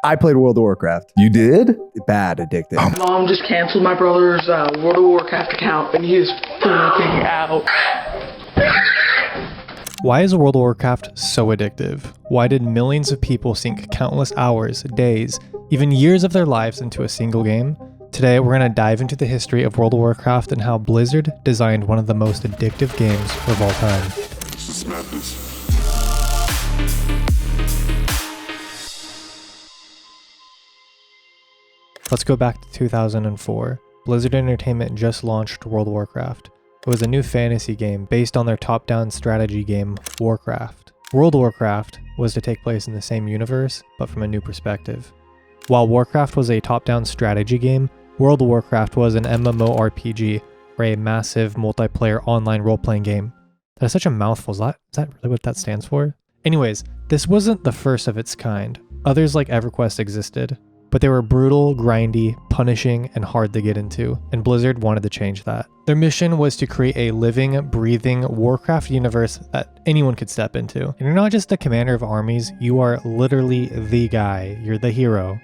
I played World of Warcraft. You did? Bad addictive. Mom just canceled my brother's World of Warcraft account, and he is freaking out. Why is World of Warcraft so addictive? Why did millions of people sink countless hours, days, even years of their lives into a single game? Today, we're going to dive into the history of World of Warcraft and how Blizzard designed one of the most addictive games of all time. This is madness. Let's go back to 2004. Blizzard Entertainment just launched World of Warcraft. It was a new fantasy game based on their top-down strategy game, Warcraft. World of Warcraft was to take place in the same universe, but from a new perspective. While Warcraft was a top-down strategy game, World of Warcraft was an MMORPG, or a massive multiplayer online role-playing game. That is such a mouthful. Is that really what that stands for? Anyways, this wasn't the first of its kind. Others like EverQuest existed, but they were brutal, grindy, punishing, and hard to get into, and Blizzard wanted to change that. Their mission was to create a living, breathing Warcraft universe that anyone could step into. And you're not just a commander of armies, you are literally the guy. You're the hero.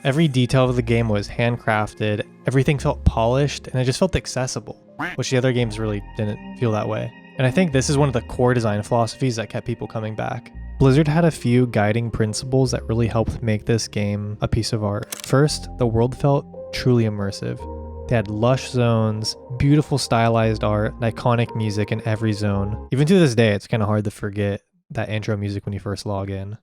Every detail of the game was handcrafted, everything felt polished, and it just felt accessible, which the other games really didn't feel that way. And I think this is one of the core design philosophies that kept people coming back. Blizzard had a few guiding principles that really helped make this game a piece of art. First, the world felt truly immersive. They had lush zones, beautiful stylized art, and iconic music in every zone. Even to this day, it's kind of hard to forget that intro music when you first log in.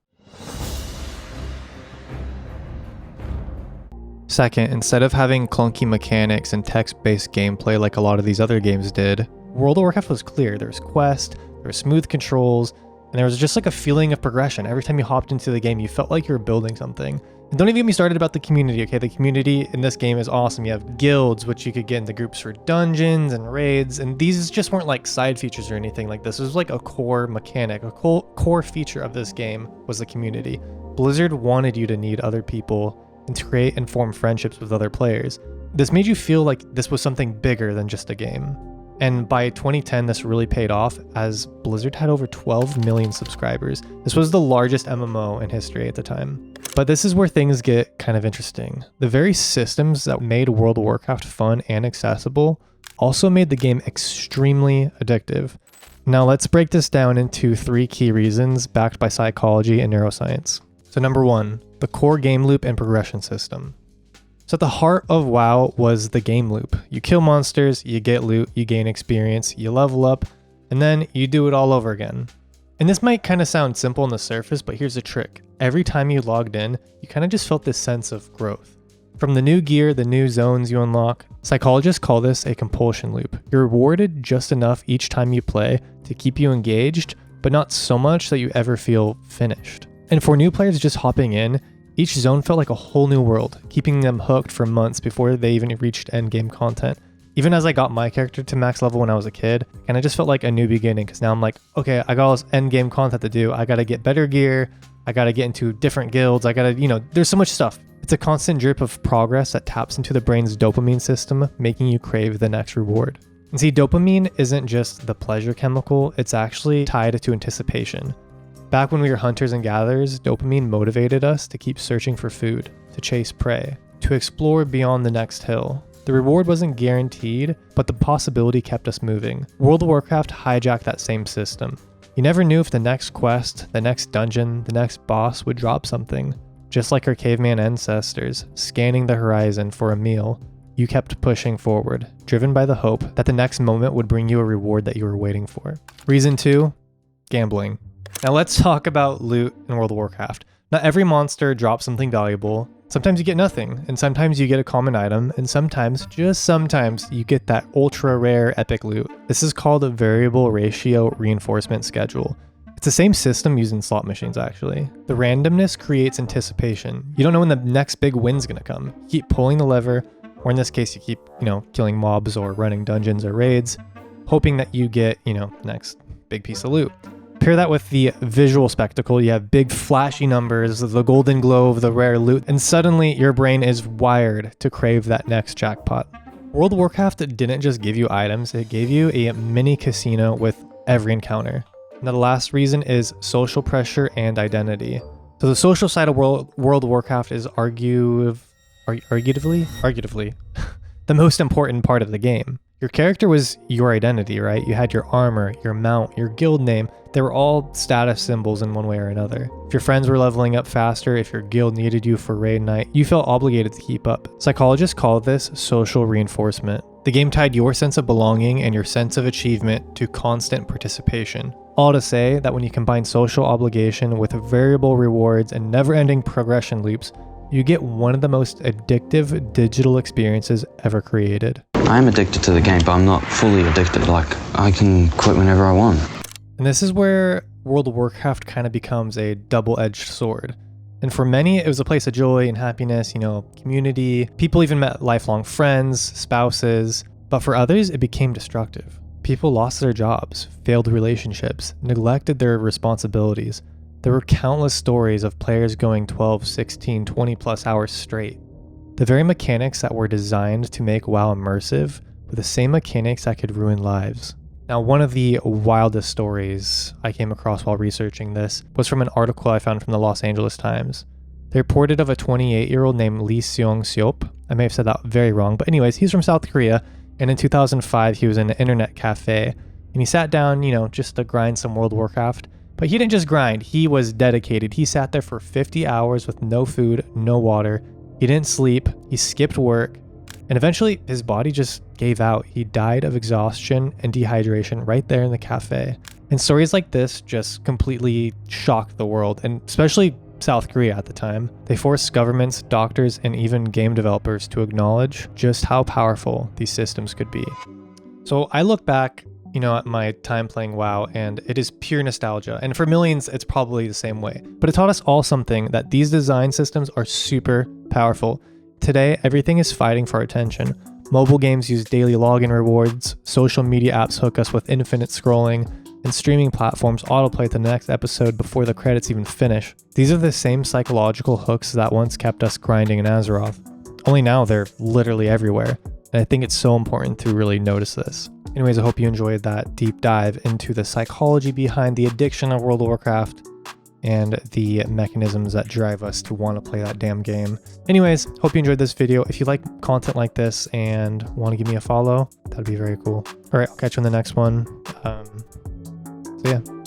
Second, instead of having clunky mechanics and text-based gameplay like a lot of these other games did, World of Warcraft was clear. There was quest, there was smooth controls, and there was just like a feeling of progression. Every time you hopped into the game, you felt like you were building something. And don't even get me started about the community, okay? The community in this game is awesome. You have guilds, which you could get into groups for dungeons and raids, and these just weren't like side features or anything like this. It was like a core mechanic, a core feature of this game was the community. Blizzard wanted you to need other people and to create and form friendships with other players. This made you feel like this was something bigger than just a game. And by 2010, this really paid off as Blizzard had over 12 million subscribers. This was the largest MMO in history at the time. But this is where things get kind of interesting. The very systems that made World of Warcraft fun and accessible also made the game extremely addictive. Now let's break this down into 3 key reasons backed by psychology and neuroscience. So number 1, the core game loop and progression system. So at the heart of WoW was the game loop. You kill monsters, you get loot, you gain experience, you level up, and then you do it all over again. And this might kind of sound simple on the surface, but here's the trick. Every time you logged in, you kind of just felt this sense of growth. From the new gear, the new zones you unlock, psychologists call this a compulsion loop. You're rewarded just enough each time you play to keep you engaged, but not so much that you ever feel finished. And for new players just hopping in, each zone felt like a whole new world, keeping them hooked for months before they even reached endgame content. Even as I got my character to max level when I was a kid, and it just felt like a new beginning, because now I'm like, okay, I got all this endgame content to do. I gotta get better gear, I gotta get into different guilds, I gotta, there's so much stuff. It's a constant drip of progress that taps into the brain's dopamine system, making you crave the next reward. And see, dopamine isn't just the pleasure chemical, it's actually tied to anticipation. Back when we were hunters and gatherers, dopamine motivated us to keep searching for food, to chase prey, to explore beyond the next hill. The reward wasn't guaranteed, but the possibility kept us moving. World of Warcraft hijacked that same system. You never knew if the next quest, the next dungeon, the next boss would drop something. Just like our caveman ancestors, scanning the horizon for a meal, you kept pushing forward, driven by the hope that the next moment would bring you a reward that you were waiting for. Reason 2, gambling. Now let's talk about loot in World of Warcraft. Not every monster drops something valuable. Sometimes you get nothing, and sometimes you get a common item, and sometimes, just sometimes, you get that ultra rare epic loot. This is called a variable ratio reinforcement schedule. It's the same system used in slot machines actually. The randomness creates anticipation. You don't know when the next big win's gonna come. You keep pulling the lever, or in this case you keep, killing mobs or running dungeons or raids, hoping that you get, next big piece of loot. Pair that with the visual spectacle. You have big flashy numbers, the golden glow of the rare loot, and suddenly your brain is wired to crave that next jackpot. World of Warcraft didn't just give you items, it gave you a mini casino with every encounter. Now the last reason is social pressure and identity. So the social side of World of Warcraft is arguably the most important part of the game. Your character was your identity, right? You had your armor, your mount, your guild name. They were all status symbols in one way or another. If your friends were leveling up faster, if your guild needed you for raid night, you felt obligated to keep up. Psychologists call this social reinforcement. The game tied your sense of belonging and your sense of achievement to constant participation. All to say that when you combine social obligation with variable rewards and never-ending progression loops, you get one of the most addictive digital experiences ever created. I'm addicted to the game, but I'm not fully addicted. Like, I can quit whenever I want. And this is where World of Warcraft kind of becomes a double-edged sword. And for many, it was a place of joy and happiness, community. People even met lifelong friends, spouses. But for others, it became destructive. People lost their jobs, failed relationships, neglected their responsibilities. There were countless stories of players going 12, 16, 20 plus hours straight. The very mechanics that were designed to make WoW immersive were the same mechanics that could ruin lives. Now, one of the wildest stories I came across while researching this was from an article I found from the Los Angeles Times. They reported of a 28-year-old named Lee Seong-seop. I may have said that very wrong, but anyways, he's from South Korea, and in 2005, he was in an internet cafe, and he sat down, just to grind some World of Warcraft. But he didn't just grind, he was dedicated. He sat there for 50 hours with no food, no water. He didn't sleep, he skipped work, and eventually his body just gave out. He died of exhaustion and dehydration right there in the cafe. And stories like this just completely shocked the world, and especially South Korea at the time. They forced governments, doctors, and even game developers to acknowledge just how powerful these systems could be. So I look back at my time playing WoW, and it is pure nostalgia. And for millions, it's probably the same way. But it taught us all something, that these design systems are super powerful. Today, everything is fighting for our attention. Mobile games use daily login rewards, social media apps hook us with infinite scrolling, and streaming platforms autoplay the next episode before the credits even finish. These are the same psychological hooks that once kept us grinding in Azeroth. Only now they're literally everywhere. And I think it's so important to really notice this. Anyways, I hope you enjoyed that deep dive into the psychology behind the addiction of World of Warcraft and the mechanisms that drive us to want to play that damn game. Anyways, hope you enjoyed this video. If you like content like this and want to give me a follow, that'd be very cool. All right, I'll catch you in the next one. So yeah.